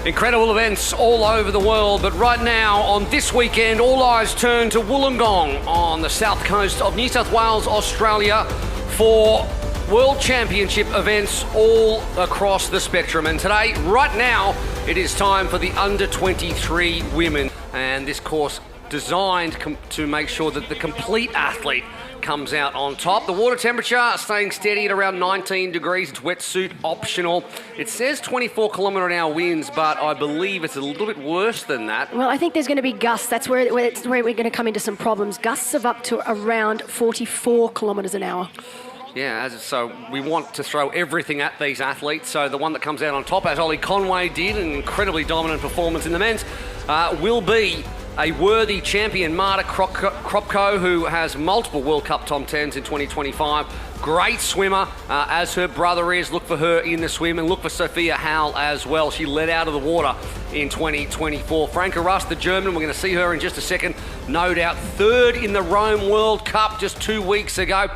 Incredible events all over the world, but right now, on this weekend, all eyes turn to Wollongong on the south coast of New South Wales, Australia, for World Championship events all across the spectrum. And today, right now, it is time for the under-23 women. And this course designed to make sure that the complete athlete comes out on top. The water temperature staying steady at around 19 degrees. It's wetsuit optional. It says 24 km/h winds, but I believe it's a little bit worse than that. Well, I think there's going to be gusts. That's where we're going to come into some problems. Gusts of up to around 44 km/h. Yeah, so we want to throw everything at these athletes. So the one that comes out on top, as Ollie Conway did, an incredibly dominant performance in the men's, will be a worthy champion, Marta Kropko, who has multiple World Cup top 10s in 2025. Great swimmer, as her brother is. Look for her in the swim, and look for Sophia Howell as well. She led out of the water in 2024. Franca Russ, the German, we're going to see her in just a second. No doubt third in the Rome World Cup just 2 weeks ago.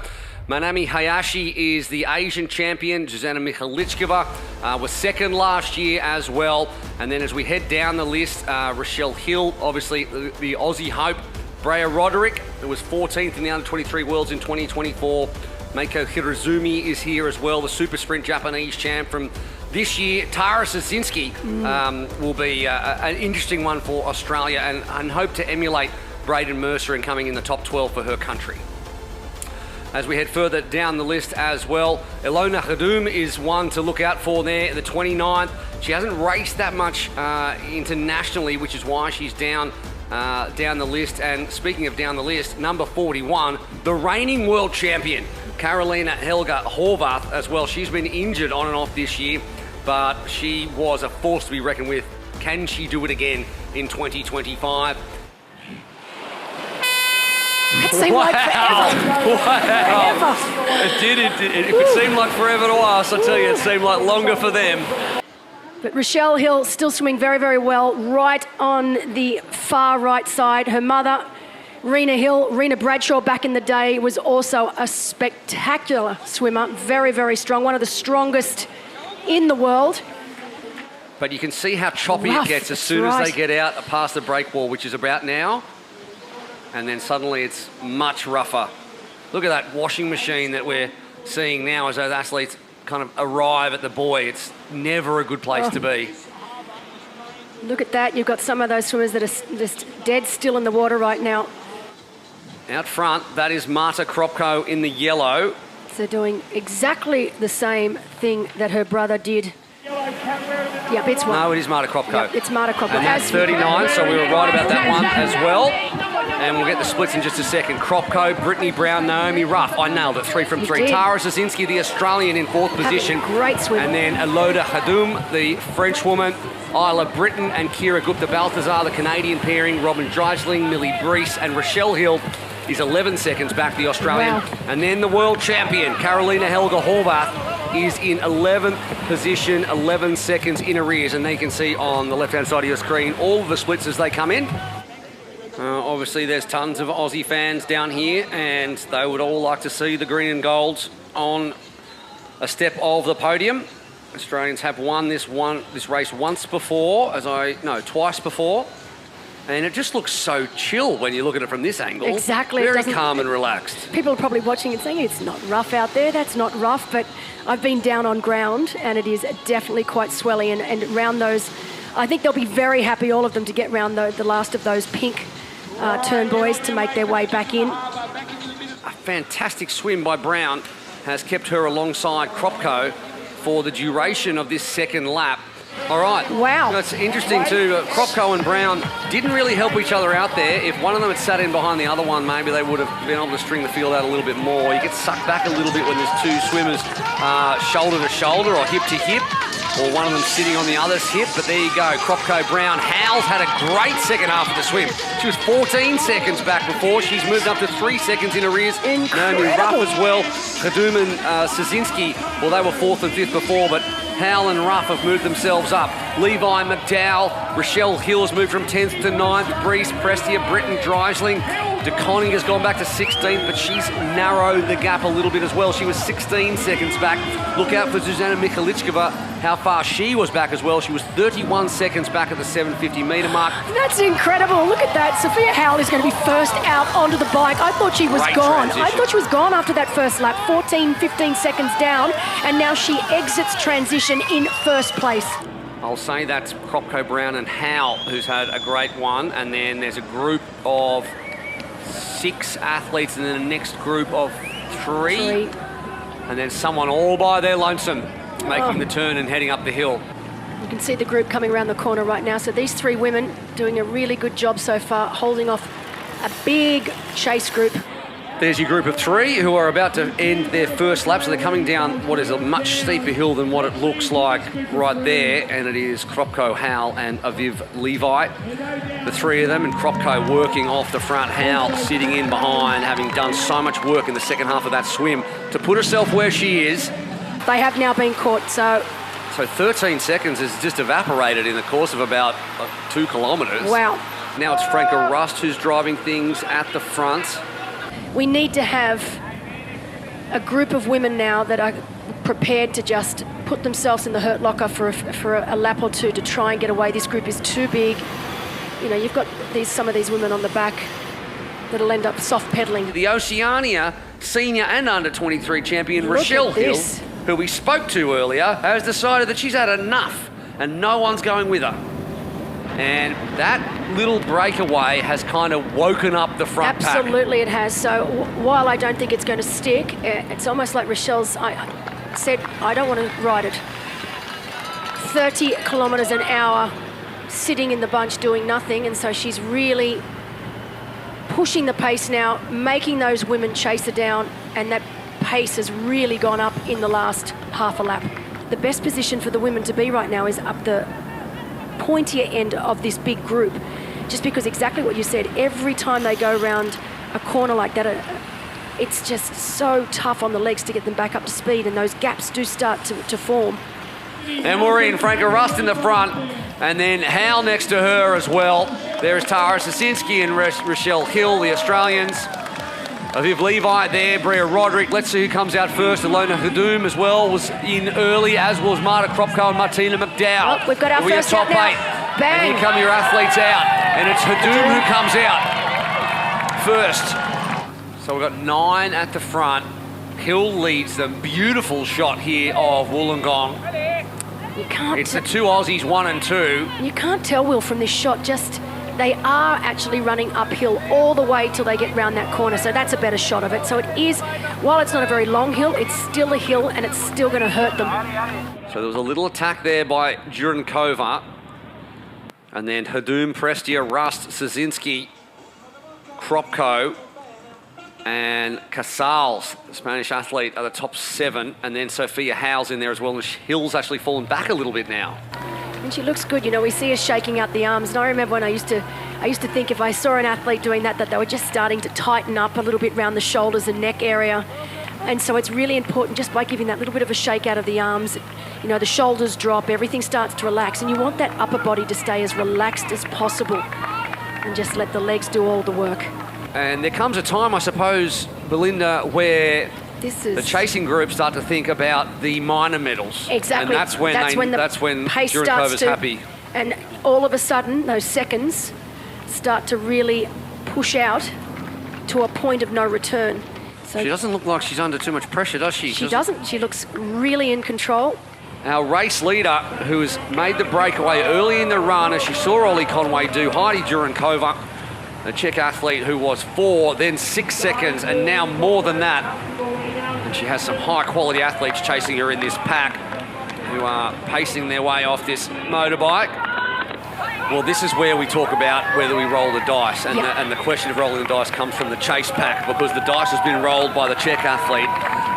Manami Hayashi is the Asian champion. Zuzana Mikhailikova was second last year as well. And then as we head down the list, Rochelle Hill, obviously the Aussie hope. Brea Roderick, who was 14th in the Under-23 Worlds in 2024. Meiko Hirozumi is here as well, the super sprint Japanese champ from this year. Tara Szysinski will be an interesting one for Australia and hope to emulate Braden Mercer in coming in the top 12 for her country. As we head further down the list as well, Ilona Khadum is one to look out for there, the 29th. She hasn't raced that much internationally, which is why she's down the list. And speaking of down the list, number 41, the reigning world champion, Carolina Helga Horvath as well. She's been injured on and off this year, but she was a force to be reckoned with. Can she do it again in 2025? It seemed like forever. Wow. It did. If it seemed like forever to us, I tell you, it seemed like longer for them. But Rochelle Hill still swimming very, very well, right on the far right side. Her mother, Rena Bradshaw, back in the day, was also a spectacular swimmer. Very, very strong. One of the strongest in the world. But you can see how choppy it gets as soon as they get out past the break wall, which is about now. And then suddenly it's much rougher. Look at that washing machine that we're seeing now as those athletes kind of arrive at the buoy. It's never a good place to be. Look at that. You've got some of those swimmers that are just dead still in the water right now. Out front, that is Marta Kropko in the yellow. So doing exactly the same thing that her brother did. Yep, it's one. No, it is Marta Kropko. Yep, it's Marta Kropko. And that's 39, so we were right about that one as well. And we'll get the splits in just a second. Kropko, Brittany Brown, Naomi Ruff. I nailed it, 3 from 3. Tara Szysinski, the Australian, in 4th position. Great swim. And then Eloda Hadoum, the French woman. Isla Britton and Kira Gupta-Balthazar, the Canadian pairing. Robin Dreisling, Millie Brees, and Rochelle Hill is 11 seconds back, the Australian. Wow. And then the world champion, Carolina Helga Horvath, is in 11th position, 11 seconds in arrears. And they can see on the left-hand side of your screen all of the splits as they come in. Obviously, there's tons of Aussie fans down here, and they would all like to see the green and golds on a step of the podium. Australians have won this race once before, twice before. And it just looks so chill when you look at it from this angle. Exactly. Very calm and relaxed. People are probably watching and saying, it's not rough out there, that's not rough, but I've been down on ground and it is definitely quite swelly, and round those, I think they'll be very happy, all of them, to get round the last of those pink turn buoys to make their way back in. A fantastic swim by Brown has kept her alongside Kropko for the duration of this second lap. All right. Wow. That's interesting too. Kropko and Brown didn't really help each other out there. If one of them had sat in behind the other one, maybe they would have been able to string the field out a little bit more. You get sucked back a little bit when there's two swimmers shoulder to shoulder or hip to hip, or one of them sitting on the other's hip. But there you go. Kropko, Brown. Howell's had a great second half of the swim. She was 14 seconds back before. She's moved up to 3 seconds in arrears. Naomi Ruff as well. Khadum and Szysinski, well, they were 4th and 5th before, but Howell and Ruff have moved themselves up Levi McDowell. Rochelle Hill has moved from 10th to 9th. Breeze Prestia, Britton Dreisling. DeConning has gone back to 16th, but she's narrowed the gap a little bit as well. She was 16 seconds back. Look out for Zuzana Mikhalichkova, how far she was back as well. She was 31 seconds back at the 750 metre mark. That's incredible. Look at that. Sophia Howell is going to be first out onto the bike. I thought she was gone. Transition. I thought she was gone after that first lap. 14, 15 seconds down, and now she exits transition in first place. I'll say that's Kropko, Brown and Howell who's had a great one. And then there's a group of 6 athletes and then the next group of 3. And then someone all by their lonesome making the turn and heading up the hill. You can see the group coming around the corner right now. So these 3 women doing a really good job so far, holding off a big chase group. There's your group of 3 who are about to end their first lap. So they're coming down what is a much steeper hill than what it looks like right there. And it is Kropko, Howell and Aviv Levi. The 3 of them, and Kropko working off the front. Howell sitting in behind, having done so much work in the second half of that swim to put herself where she is. They have now been caught, so 13 seconds has just evaporated in the course of about 2 kilometres. wow. Now it's Franca Rust who's driving things at the front. We need to have a group of women now that are prepared to just put themselves in the hurt locker for a lap or 2 to try and get away. This group is too big. You know, you've got some of these women on the back that'll end up soft pedaling. The Oceania senior and under 23 champion Rochelle Hill, who we spoke to earlier, has decided that she's had enough and no one's going with her. And that little breakaway has kind of woken up the front pack. Absolutely it has. So while I don't think it's going to stick, it's almost like Rochelle's said, I don't want to ride it. 30 kilometres an hour sitting in the bunch doing nothing, and so she's really pushing the pace now, making those women chase her down, and that pace has really gone up in the last half a lap. The best position for the women to be right now is up the pointier end of this big group, just because exactly what you said, every time they go around a corner like that, it's just so tough on the legs to get them back up to speed, and those gaps do start to form. And Maureen Franca Rust in the front, and then Howell next to her as well. There's Tara Sasinski and Rochelle Hill, the Australians. Aviv Levi there, Bria Roderick. Let's see who comes out first. Alona Hadoum as well was in early, as was Marta Kropko and Martina McDowell. Oh, we've got our first top out now. 8. Bang. And here come your athletes out. And it's Hadoum who comes out first. So we've got 9 at the front. Hill leads them. Beautiful shot here of Wollongong. You can't. It's the 2 Aussies, 1 and 2. You can't tell, Will, from this shot, just they are actually running uphill all the way till they get round that corner, so that's a better shot of it. So it is, while it's not a very long hill, it's still a hill and it's still going to hurt them. So there was a little attack there by Jurankova, and then Hadoum, Prestia, Rust, Sazinski, Kropko, and Casals, the Spanish athlete, are the top 7, and then Sophia Howell's in there as well, and Hill's actually fallen back a little bit now. And she looks good. You know, we see her shaking out the arms. And I remember when I used to think if I saw an athlete doing that they were just starting to tighten up a little bit around the shoulders and neck area. And so it's really important, just by giving that little bit of a shake out of the arms, you know, the shoulders drop, everything starts to relax. And you want that upper body to stay as relaxed as possible and just let the legs do all the work. And there comes a time, I suppose, Belinda, where the chasing group start to think about the minor medals. Exactly. And that's when pace Jurankova's starts to, happy. And all of a sudden, those seconds start to really push out to a point of no return. So she doesn't look like she's under too much pressure, does she? She doesn't. She looks really in control. Our race leader, who has made the breakaway early in the run, as she saw Ollie Conway do, Heidi Jurankova, the Czech athlete who was 4, then 6 seconds, and now more than that. And she has some high-quality athletes chasing her in this pack who are pacing their way off this motorbike. Well, this is where we talk about whether we roll the dice, and the question of rolling the dice comes from the chase pack, because the dice has been rolled by the Czech athlete,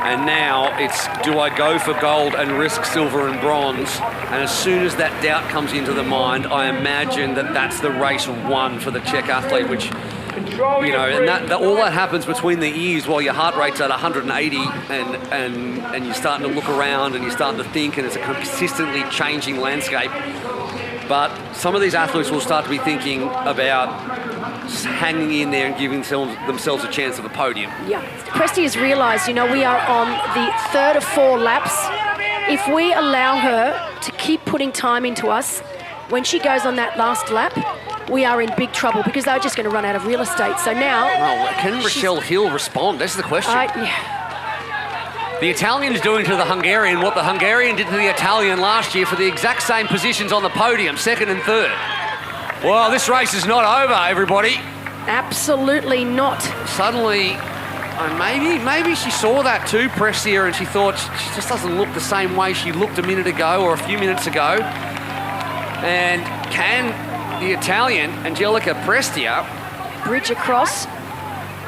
and now it's, do I go for gold and risk silver and bronze? And as soon as that doubt comes into the mind, I imagine that that's the race won for the Czech athlete, which, you know, and all that happens between the ears while your heart rate's at 180, and you're starting to look around and you're starting to think, and it's a consistently changing landscape. But some of these athletes will start to be thinking about just hanging in there and giving themselves a chance at the podium. Yeah. Presti has realised, we are on the third of 4 laps. If we allow her to keep putting time into us, when she goes on that last lap, we are in big trouble because they're just going to run out of real estate. So now... Oh, can Rochelle Hill respond? That's the question. Yeah. The Italian is doing to the Hungarian what the Hungarian did to the Italian last year for the exact same positions on the podium, 2nd and 3rd. Well, this race is not over, everybody. Absolutely not. Suddenly, maybe she saw that too, Prestia, and she thought she just doesn't look the same way she looked a minute ago or a few minutes ago. And can the Italian, Angelica Prestia, bridge across?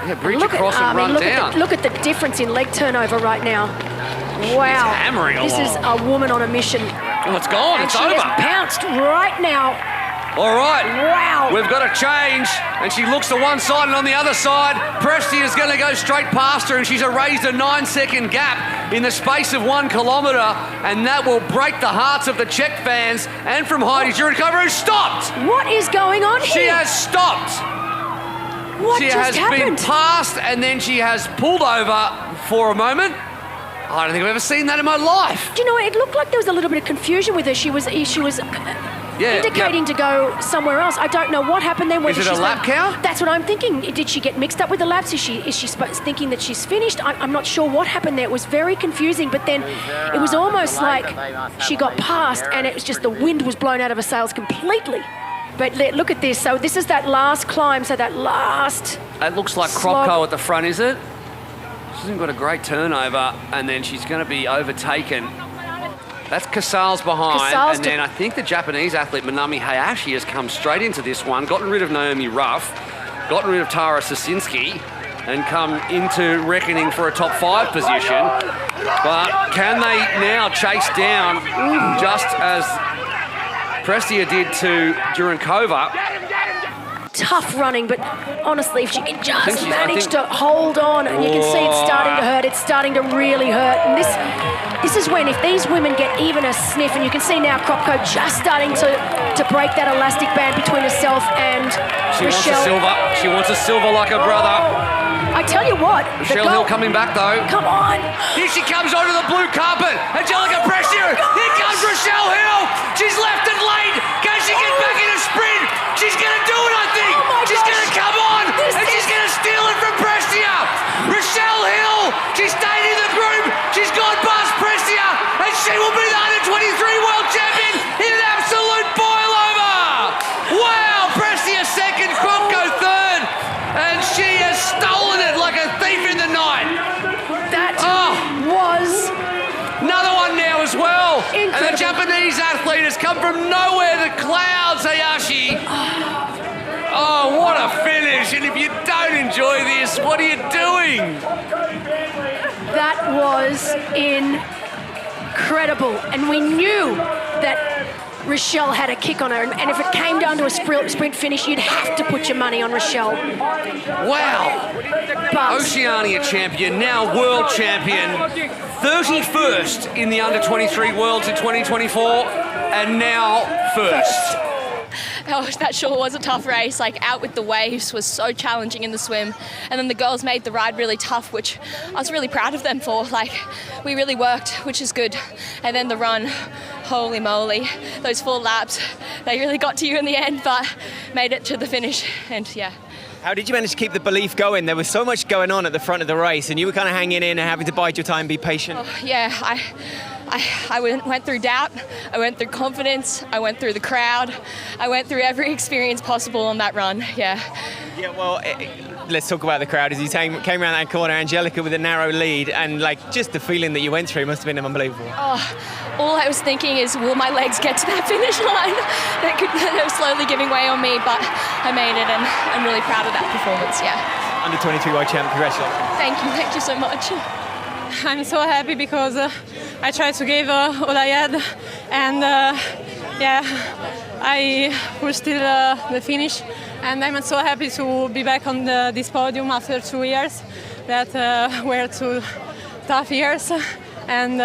Yeah, bridge across and run down. Look at the difference in leg turnover right now. Wow. It's hammering along. This is a woman on a mission. Oh, it's gone. It's over. And she has pounced right now. All right. Wow. We've got to change. And she looks to one side, and on the other side, Presti is going to go straight past her, and she's erased a 9-second gap in the space of 1 kilometre, and that will break the hearts of the Czech fans and from Heidi Zhurikova, who stopped. What is going on here? She has stopped. What she just has happened? been passed, and then she has pulled over for a moment. I don't think I've ever seen that in my life. Do you know what? It looked like there was a little bit of confusion with her. She was indicating to go somewhere else. I don't know what happened then. Is it a lap count? That's what I'm thinking. Did she get mixed up with the laps? Is she thinking that she's finished? I'm not sure what happened there. It was very confusing, but then it was almost like she got past and it was just the wind was blown out of her sails completely. But look at this. So this is that last climb. So that last... It looks like Kropko at the front, is it? She hasn't got a great turnover, and then she's going to be overtaken. That's Casals behind, and then I think the Japanese athlete Manami Hayashi has come straight into this one, gotten rid of Naomi Ruff, gotten rid of Tara Sasinski, and come into reckoning for a top 5 position. But can they now chase down, just as Prestia did to Zhurikova? Tough running, but honestly, if she can just manage to hold on, and you can see it's starting to hurt, it's starting to really hurt. And this is when, if these women get even a sniff, and you can see now Kropko just starting to break that elastic band between herself and Rochelle. She wants a silver like her brother. I tell you what. Rochelle Hill coming back though. Come on. Here she comes onto the blue carpet. Angelica Prestia. Here comes Rochelle Hill. She's left it late. Can she get back in a sprint? She's going to do it, I think. She's going to come on. And she's going to steal it from Prestia. Rochelle Hill. She stayed in the group. She's gone past Prestia. And she will be the under-23 world champion in an absolute boil-over. Wow. Prestia second. Kropko third. And she has stolen it like a thief in the night. That was... Another one now as well. Incredible. And the Japanese athlete has come from nowhere, the clouds, Hayashi. Oh, what a finish. And if you don't enjoy this, what are you doing? That was incredible. And we knew that Rochelle had a kick on her, and if it came down to a sprint finish, you'd have to put your money on Rochelle. Wow. But Oceania champion, now world champion, 31st in the under-23 Worlds in 2024, and now first. Oh, that sure was a tough race. Like, out with the waves was so challenging in the swim. And then the girls made the ride really tough, which I was really proud of them for. Like, we really worked, which is good. And then the run, holy moly. Those 4 laps, they really got to you in the end, but made it to the finish. And yeah. How did you manage to keep the belief going? There was so much going on at the front of the race, and you were kind of hanging in and having to bide your time, be patient. Oh, yeah, I went through doubt, I went through confidence, I went through the crowd, I went through every experience possible on that run, yeah. Yeah, well, let's talk about the crowd. As you came around that corner, Angelica with a narrow lead, and like just the feeling that you went through must have been unbelievable. Oh, all I was thinking is, will my legs get to that finish line? They were slowly giving way on me, but I made it, and I'm really proud of that performance, yeah. Under 23 world champ, congratulations. Thank you so much. I'm so happy because I tried to give all I had, and I pushed till the finish, and I'm so happy to be back on this podium after 2 years that were 2 tough years, and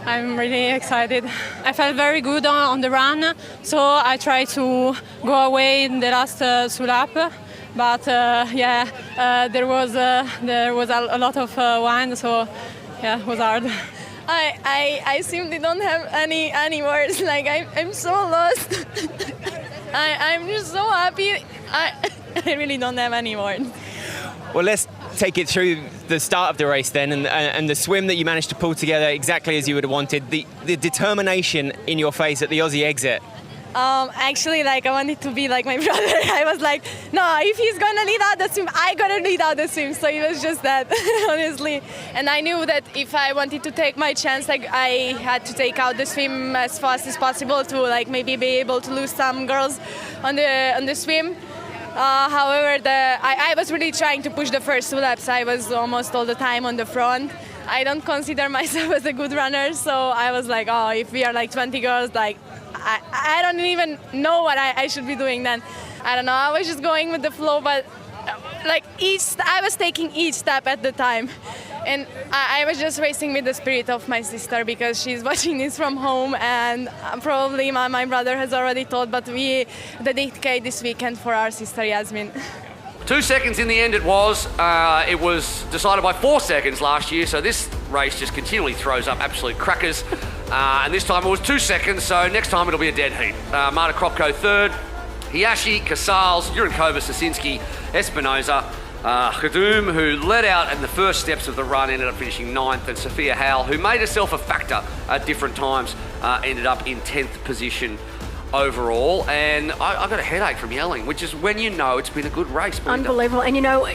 I'm really excited. I felt very good on the run, so I tried to go away in the last two laps. But there was a lot of wind, so yeah, it was hard. I simply don't have any words. Like I'm so lost. I'm just so happy. I really don't have any words. Well, let's take it through the start of the race then, and the swim that you managed to pull together exactly as you would have wanted. The determination in your face at the Aussie exit. Actually, like I wanted to be like my brother. I was like, no, if he's gonna lead out the swim, I gotta lead out the swim. So it was just that, honestly. And I knew that if I wanted to take my chance, like I had to take out the swim as fast as possible to like maybe be able to lose some girls on the swim. However, I was really trying to push the first two laps. I was almost all the time on the front. I don't consider myself as a good runner, so I was like, oh, if we are like 20 girls, like I don't even know what I should be doing then. I don't know, I was just going with the flow, but like I was taking each step at the time. And I was just racing with the spirit of my sister because she's watching this from home, and probably my brother has already told, but we dedicate this weekend for our sister Yasmin. 2 seconds in the end it was. It was decided by 4 seconds last year, so this race just continually throws up absolute crackers. And this time it was 2 seconds, so next time it'll be a dead heat. Marta Kropko third, Hiyashi, Casals, Yurinkova, Sasinski, Espinoza, Khadoum, who led out in the first steps of the run, ended up finishing 9th, and Sophia Howell, who made herself a factor at different times, ended up in 10th position overall. And I got a headache from yelling, which is when you know it's been a good race. Belinda. Unbelievable. And you know,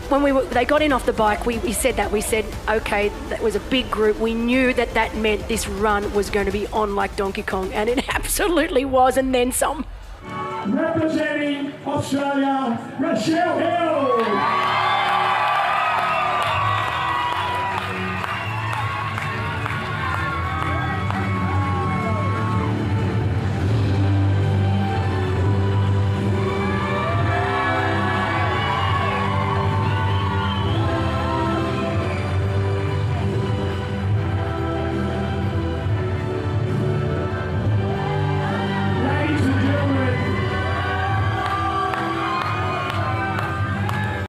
when they got in off the bike, we said that. We said, okay, that was a big group. We knew that meant this run was going to be on like Donkey Kong, and it absolutely was, and then some. Representing Australia, Rochelle Hill.